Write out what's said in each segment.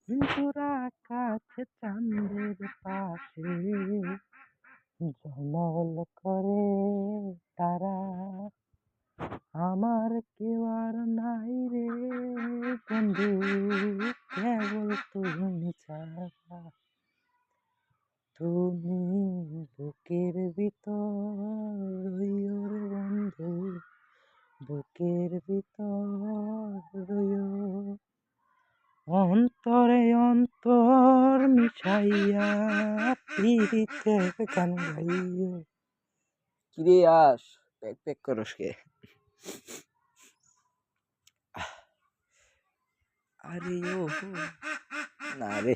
তোরা কাছে চাঁদের পাশে ঝলমল করে তারা, আমার কেউ আর নাই রে বন্ধু, কেবল তুমি ছাড়া। তুমি বুকের ভিতর রইও রে বন্ধু, বুকের ভিতর রইও, অন্তরে অন্তর মিশাইয়া প্রীতের গান গাইও। কিরে আস প্যাক প্যাক করস কে? আরে ও না রে,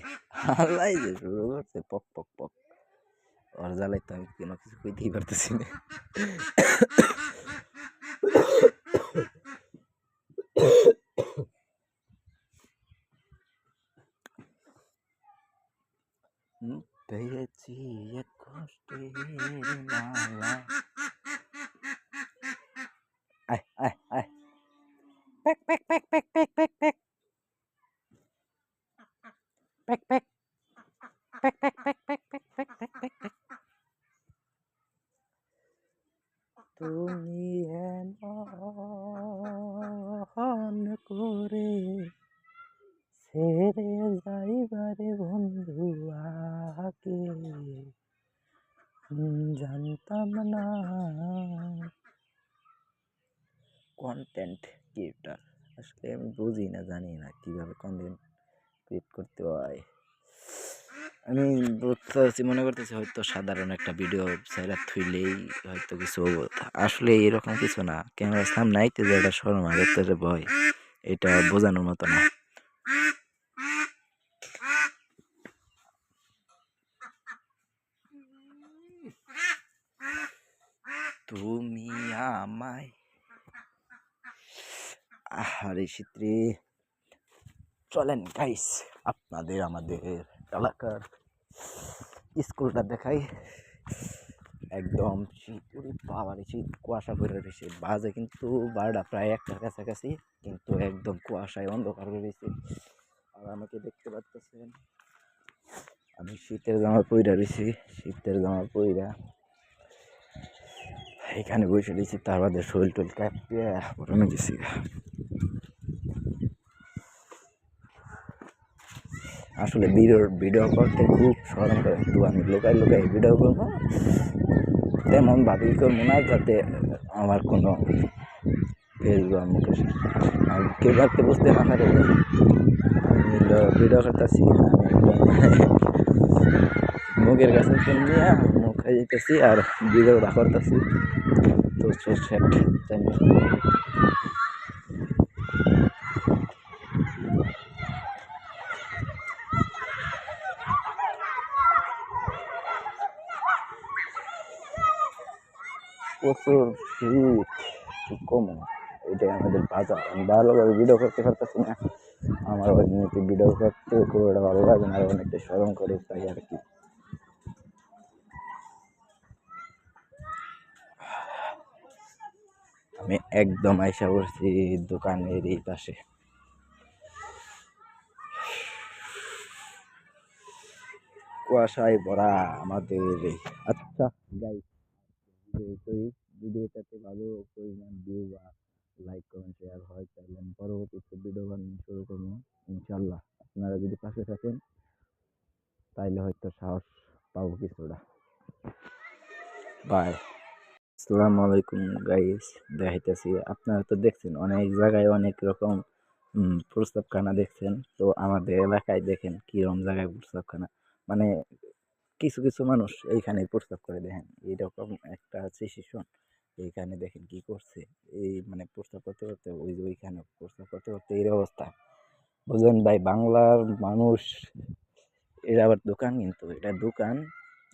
আল্লাহ যে শুরু করছে পক পক পক। ওর জ্বালাই তো আমি কোনো কিছু কইতেই পারতেছি না। পেয়েছি এক কষ্টের মালা। আয় আয় আয় pack pack pack pack pack pack pack pack pack pack pack pack pack pack pack pack pack pack. তুমি এমন করে ছেড়ে যাইবারে বন্ধু আগে জানতাম না। কন্টেন্ট ক্রিয়েটর আসলে আমি বুঝি না, জানি না কিভাবে কন্টেন্ট ক্রিয়েট করতে হয়। আমি বুঝতেছি, মনে করতেছি হয়তো সাধারণ একটা ভিডিও ছেড়ে থুইলেই হয়তো কিছু আসলে এরকম কিছু না। ক্যামেরার সামনে আইতে যে একটা শরম আর একটা যে ভয়, এটা বোঝানোর মতো না। তুমি আমায় আহারে শীতরে। চলেন গাইস, আপনাদের আমাদের এলাকার স্কুলটা দেখাই। একদম শীত, বাবারে শীত, কুয়াশা করে রয়েছে। বাজে কিন্তু 12টা, প্রায় 1টার কাছাকাছি, কিন্তু একদম কুয়াশায় অন্ধকার হয়ে রয়েছে। আর আমাকে দেখতে পাচ্ছেন আমি শীতের জামা পইরা রয়েছি, শীতের জামা পইরা এখানে বসে রয়েছি। তার বাদে শরীর টল কাঁপিয়ে রমে গেছি। আসলে ভিডিও করতে খুব শরম করে, কিন্তু আমি লোকাই লোকাই ভিডিও করবো, তেমন ভাবি করবো না যাতে আমার কোনো ফেসবুক মুখে কেউ ভাবতে বুঝতে না পারে আমি ভিডিও করতেছি। মুখের কাছে নিয়ে মুখ খাই যেতেছি আর ভিডিওটা করতেছি। তো সেট প্রচুর শীত, কি কম। এটাই আমাদের বাজার। আমি ভালোভাবে ভিডিও করতে পারতেছি না, আমার অনেকে ভিডিও করতে খুব একটা ভালো লাগে না, আর অনেকটা শরম করে, তাই আর কি। আমি একদম আইসা পড়ছি দোকানের এই পাশে। কুয়াশায় ভরা আমাদের। আচ্ছা গাইস, ভিডিওটাতে ভালো পরিমাণ ভিউ বা লাইক কমেন্ট শেয়ার হয়, তাহলে আমি পরবর্তীতে ভিডিও বানানো শুরু করবো ইনশাল্লাহ। আপনারা যদি পাশে থাকেন তাইলে হয়তো সাহস পাবো কিছুটা। বাই। আসসালামু আলাইকুম গাইস, দেখাইতেছি। আপনারা তো দেখছেন অনেক জায়গায় অনেক রকম প্রস্তাবখানা দেখছেন, তো আমাদের এলাকায় দেখেন কিরকম জায়গায় প্রস্তাবখানা, মানে কিছু কিছু মানুষ এইখানে প্রস্তাব করে। দেখেন এইরকম একটা সিচুয়েশন, এইখানে দেখেন কি করছে। এই মানে প্রস্তাব করতে করতে ওই যে ওইখানে প্রস্তাব করতে করতে এই অবস্থা। বুঝলেন ভাই, বাংলার মানুষ। এটা আবার দোকান, কিন্তু এটা দোকান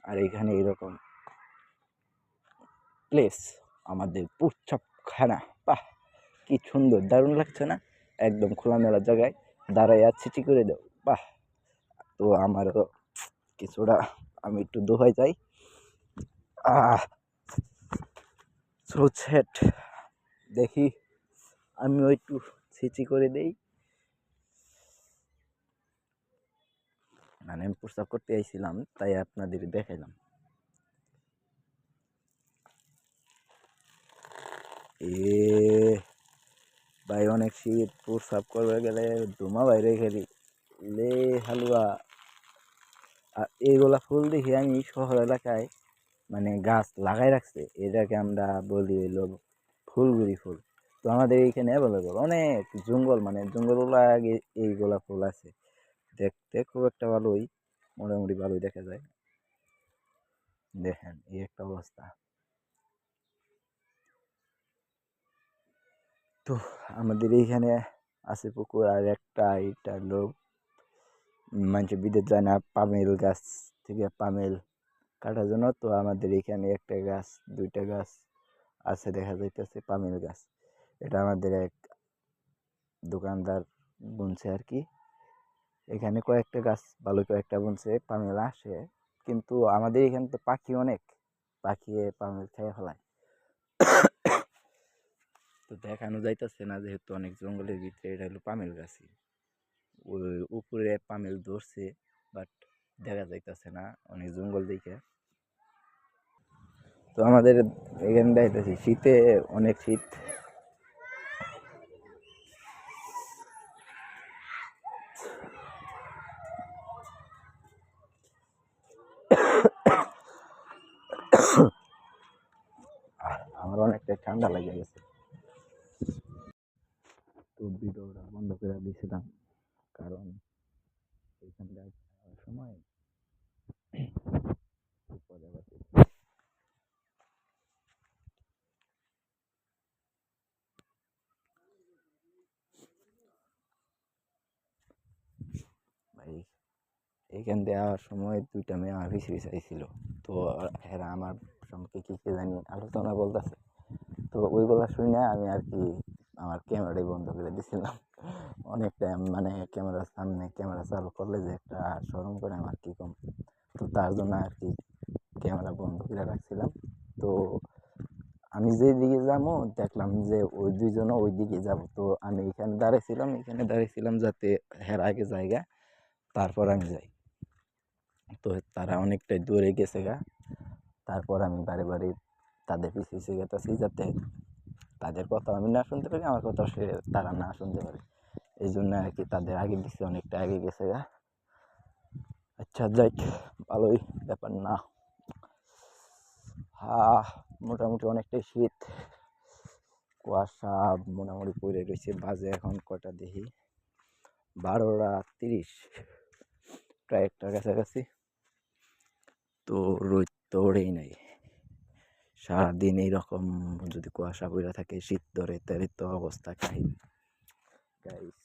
আর এখানে এরকম প্লেস আমাদের প্রস্তাবখানা। বাহ, কি সুন্দর, দারুণ লাগছে না? একদম খোলামেলা জায়গায় দাঁড়ায় ছিটি করে দাও, বাহ। তো আমারও কিছুটা, আমি একটু দোহাই যাই। সেট দেখি আমিও একটু ছিচি করে দেই। মানে আমি প্রস্তাব করতে আইছিলাম, তাই আপনাদের দেখাইলাম। এ ভাই অনেক শীত, প্রস্রাব করবে গেলে ধুমা বাইরে খেলি লে হালুয়া। আর এইগুলা ফুল দেখি আমি শহর এলাকায় মানে গাছ লাগাই রাখছে, এটাকে আমরা বলি হইল ফুলগুড়ি ফুল। তো আমাদের এইখানে অ্যাভেলেবল অনেক জঙ্গল, মানে জঙ্গলগুলা আগে এইগুলা ফুল আছে। দেখতে খুব একটা ভালোই, মোটামুটি ভালোই দেখা যায়। দেখেন এই একটা অবস্থা। তো আমাদের এইখানে আছে পুকুর, আর একটা এটা লোক মানুষ বিদেশ যায় না পামেল গাছ থেকে পামেল কাটার জন্য। তো আমাদের এখানে একটা গাছ, দুইটা গাছ আছে দেখা যাইতেছে পামেল গাছ। এটা আমাদের এক দোকানদার বুনছে আর কি। এখানে কয়েকটা গাছ ভালো কয়েকটা বুনছে, পামেল আসে। কিন্তু আমাদের এখানে তো পাখি অনেক, পাখি পামেল খেয়ে ফেলায়। তো দেখানো যাইতেছে না, যেহেতু অনেক জঙ্গলের ভিতরে। এটা হলো পামেল গাছই, ওই উপরে পামেল ধরছে, বাট দেখা যাইতেছে না, অনেক জঙ্গল দেখে। তো আমাদের এখানে দেখাইতেছি শীতে অনেক শীত। আমার অনেকটা ঠান্ডা লেগে গেছে। তো ভিডিওটা বন্ধ করে দিয়েছিলাম, কারণ এইখানটায় সময় ভাই এইখান দিয়ে যাওয়ার সময় দুইটা মেয়ে আমার পিছিয়ে পিছিয়ে আইছিল। তো এরা আমার সঙ্গে কি কি জানি আলোচনা বলতেছে। তো ওইগুলা শুনে আমি আর কি আমার ক্যামেরাটাই বন্ধ করে দিয়েছিলাম। অনেক টাইম মানে ক্যামেরার সামনে ক্যামেরা চালু করলে যে একটা শরম করে আমার কি কম। তো তার জন্য আর কি ক্যামেরা বন্ধ করে রাখছিলাম। তো আমি যেই দিকে যাবো দেখলাম যে ওই দুইজনও ওই দিকে যাব। তো আমি এখানে দাঁড়িয়েছিলাম যাতে হের আগে জায়গা, তারপর আমি যাই। তো তারা অনেকটাই দূরে গেছে গা। তারপর আমি বারে বারে তাদের পিছিয়ে পিছিয়ে গেতেছি, যাতে তাদের কথা আমি না শুনতে পারি, আমার কথা তারা না শুনতে পারে। এই জন্য আর কি তাদের আগে দিচ্ছে, অনেকটা আগে গেছে গা। আচ্ছা যাই, ভালোই ব্যাপার না। মোটামুটি অনেকটাই শীত, কুয়াশা মোটামুটি পড়ে রয়েছে। বাজে এখন কটা দেখি 12:30, প্রায় একটার কাছাকাছি। তো রোদ তো ওড়েই নাই। সারাদিন এইরকম যদি কুয়াশা পড়ে থাকে, শীত ধরে, তাহলে তো অবস্থা কাহিল গাইস,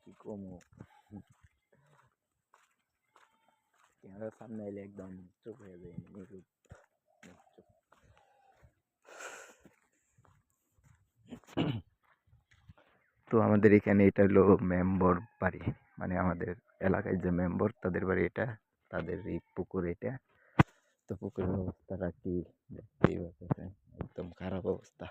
কি কমো। ক্যামেরার সামনে এলে একদম চুপ হয়ে যায়, নিরূপ চুপ। তো আমাদের এখানে এটা হলো মেম্বর বাড়ি, মানে আমাদের এলাকায় যে মেম্বর তাদের বাড়ি এটা, তাদের এই পুকুর এটা। তো পুকুরের অবস্থাটা কি দেখতেই পাচ্ছেন, একদম খারাপ অবস্থা।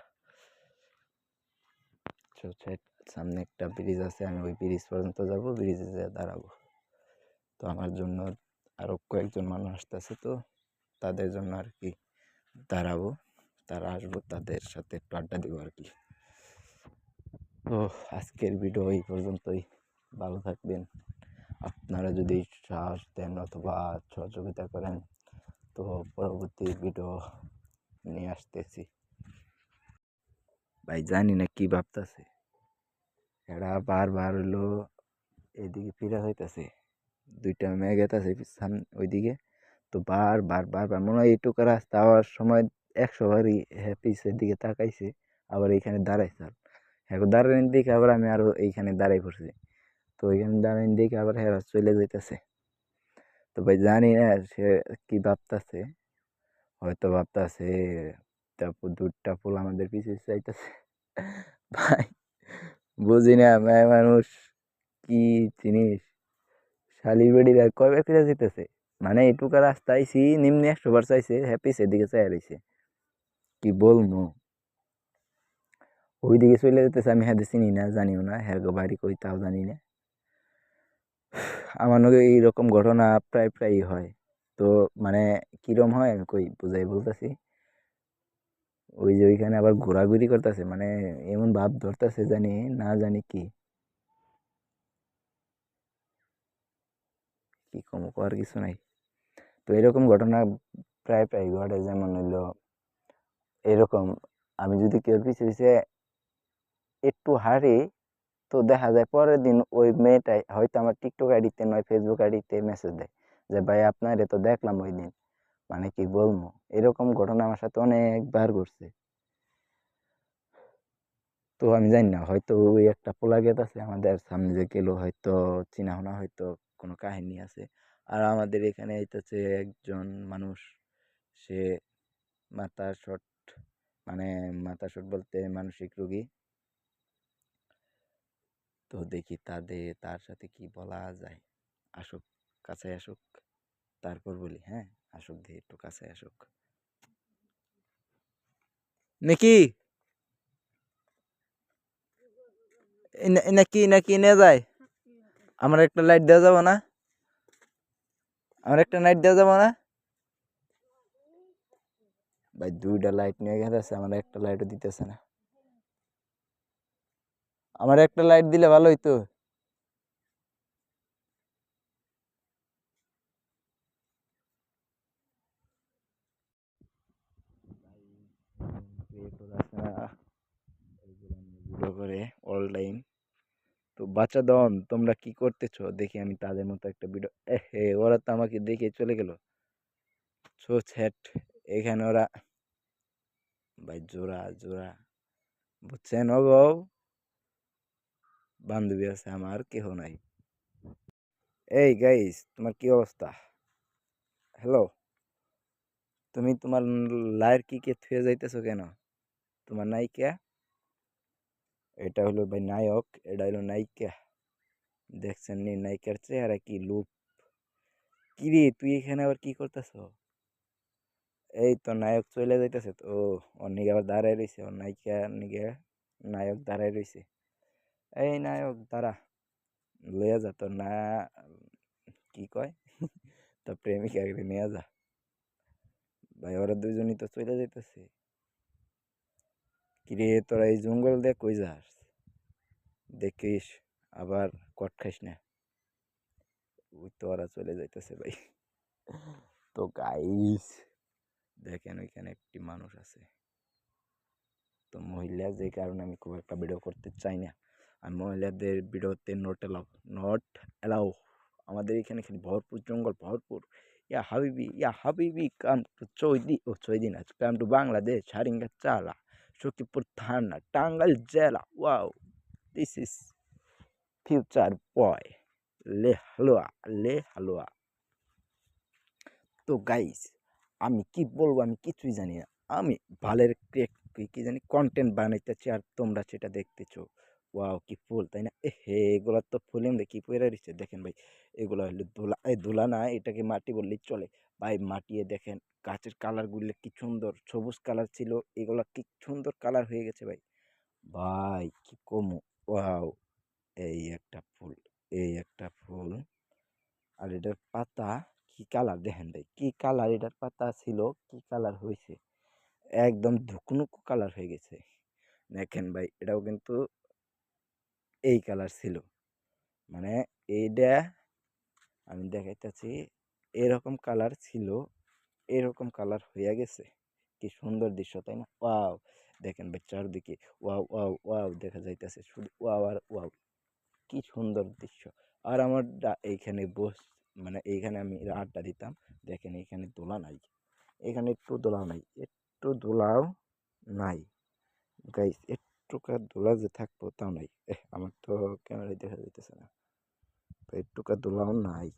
সামনে একটা ব্রিজ আছে, আমি ওই ব্রিজ পর্যন্ত যাব, ব্রিজে যেয়ে দাঁড়াবো। তো আমার জন্য আরও কয়েকজন মানুষ আসতেছে, তো তাদের জন্য আর কি দাঁড়াবো। তারা আসবো, তাদের সাথে একটু আড্ডা দিব আর কি। তো আজকের ভিডিও এই পর্যন্তই। ভালো থাকবেন। আপনারা যদি সাহস দেন অথবা সহযোগিতা করেন, তো পরবর্তী ভিডিও নিয়ে আসতেছি। ভাই জানি না কি ভাবতেছে, এরা বারবার হলো এদিকে ফিরে হইতেছে, দুইটা মেঘ আছে ওইদিকে। তো বারবার মনে হয় এইটুকু রাস্তা হওয়ার সময় 100 বারই পিছের দিকে তাকাইছে, আবার এইখানে দাঁড়াইছে। এখন দাঁড়ানি দেখে আবার আমি আরো এইখানে দাঁড়াই পড়ছি। তো ওইখানে দাঁড়ানি দেখে আবার হেরা চলে যাইতেছে। তো ভাই জানি না সে কি ভাবতেছে, হয়তো ভাবতেছে তারপর দুটা ফুল আমাদের পিছিয়ে চাইতেছে। ভাই বুঝি না, মেয়ে মানুষ কি জিনিস, শালির বেড়িরা কয়বার ফিরে যেতেছে। মানে এটুকু রাস্তা আইসি, নিম্নে 100 বার চাইছে, হ্যাপি সেদিকে চাই রয়েছে। কি বলবো, ওইদিকে চলে যেতেছে, আমি হ্যাঁ চিনি না, জানিও না, হ্যাঁ বাড়ি কই তাও জানি না। আমার নাকি এইরকম ঘটনা প্রায় প্রায়ই হয়। তো মানে কিরম হয় আমি কই বুঝাই বলতেছি। ওই যে ওইখানে আবার ঘোরাঘুরি করতেছে, মানে এমন ভাব ধরতেছে জানি না জানি কি কি কম আর কিছু নাই। তো এরকম ঘটনা প্রায় প্রায় ঘটে, যেমন হইলো এরকম আমি যদি কেউ পিছে পিছে একটু হাঁটি, তো দেখা যায় পরের দিন ওই মেয়েটাই হয়তো আমার টিকটক আইডিতে নয় ফেসবুক আইডিতে মেসেজ দেয় যে ভাই আপনারে তো দেখলাম ওই দিন। মানে কি বলবো, এরকম ঘটনা আমার সাথে অনেকবার ঘটছে। তো আমি জানি না, হয়তো ওই একটা পোলা গেট আছে আমাদের সামনে যে গেলো, হয়তো চিনাশোনা, হয়তো কোনো কাহিনী আছে। আর আমাদের এখানে আইতাছে একজন মানুষ, সে মাথা শট, মানে মাথা শট বলতে মানসিক রোগী। তো দেখি তার সাথে কি বলা যায়। আসুক, কাছে আসুক, তারপর বলি। হ্যাঁ, আসুক, দিয়ে একটু কাছে আসুক নাকি, নাকি নাকি নিয়ে যায়। আমার একটা লাইট দেওয়া যাবো না? আমার একটা লাইট দেওয়া যাবো না? ভাই দুইটা লাইট নিয়ে গেছে, আমার একটা লাইটও দিতেছে না। আমার একটা লাইট দিলে ভালো হইতো। ক্রিয়েটর আছে না, এইগুলো নিয়ে ভিডিও করে অল টাইম। তো বাচ্চা দন, তোমরা কি করতেছো দেখি, আমি তাদের মতো একটা ভিডিও। হে, ওরা তো আমাকে দেখে চলে গেল। সো চ্যাট, এখানে ওরা ভাই জোড়া জোড়া, বুঝছেন? ও গো, বান্ধবী আছে আমার, কেহ নাই। এই গাইস, তোমার কি অবস্থা? হ্যালো, তুমি তোমার লাইর কি কে থুয়ে যাইতেছো কেন? তোমার নায়িকা, এটা হলো ভাই নায়ক, এটা হলো নায়িকা। দেখছেন নি নায়িকার চেহারা কি লুক। কিরে তুই এখানে আবার কি করতেছ? এই তো নায়ক চলে যাইতেছে তো, ওর নিগে আবার দাঁড়ায় রয়েছে, ওর নায়িকা নিগে নায়ক দাঁড়ায় রয়েছে। এই নায়ক দাঁড়া, লইয়া যা তোর না, কি কয়, তো প্রেমিকা নিয়ে যা। ভাই ওরা দুজনই তো চলে যাইতেছে। কিরে তোরা এই জঙ্গল দেখ কই যাস, দেখিস আবার কট খাইস না। ওই তো ওরা চলে যাইতেছে ভাই। তো গাইস দেখেন, ওইখানে একটি মানুষ আছে। তো মহিলা, যে কারণে আমি খুব একটা ভিডিও করতে চাই না। আর মহিলাদের ভিডিওতে নট অ্যালাউ। আমাদের এখানে খালি ভরপুর জঙ্গল, ভরপুর। ইয়া হাবিবি কাম টু চৈদি, ও চৈদি না, কাম টু বাংলাদেশ, হারিঙ্গা চালা, সখীপুর থানা, টাঙ্গাইল জেলা। ওয়াও, দিস ইজ ফিউচার বয়, লে হালুয়া, লে হালুয়া। তো গাইস, আমি কি বলবো, আমি কিছুই জানি না। আমি ভালের কি জানি কন্টেন্ট বানাইতেছি, আর তোমরা সেটা দেখতেছো। ওয়াও, কি ফুল তাই না? হে, এগুলা তো ফুলেন দেখি পয়রা রয়েছে, দেখেন ভাই। এগুলো হলো ধুলা, এই ধুলা না, এটাকে মাটি বললেই চলে। ভাই মাটিয়ে দেখেন, গাছের কালার গুলো কি সুন্দর, সবুজ কালার ছিল, এগুলা কি সুন্দর কালার হয়ে গেছে ভাই। ভাই কি কমু। ওয়াও, এই একটা ফুল, এই একটা ফুল। আর এটার পাতা কি কালার দেখেন ভাই, কি কালার এটার পাতা ছিল, কি কালার হয়েছে, একদম ধুকনুকু কালার হয়ে গেছে। দেখেন ভাই, এটাও কিন্তু এই কালার ছিল, মানে এইটা আমি দেখাইতেছি, এরকম কালার ছিল, এরকম কালার হয়ে গেছে। কি সুন্দর দৃশ্য তাই না? ওয়াও, দেখেন ভাই চারদিকে ওয়াও ওয়াও ওয়াও দেখা যাইতেছে, শুধু ওয়াও আর ওয়াও, কি সুন্দর দৃশ্য। আর আমার এইখানে মানে এইখানে আমি আড্ডা দিতাম। দেখেন এখানে দোলা নাই, এখানে একটু দোলাও নাই, একটু দোলাও নাই গাইস, একটুকা দোলা যে থাকবো তাও নাই। আমার তো ক্যামেরায় দেখা যাইতেছে না, তো একটুকা দোলাও নাই।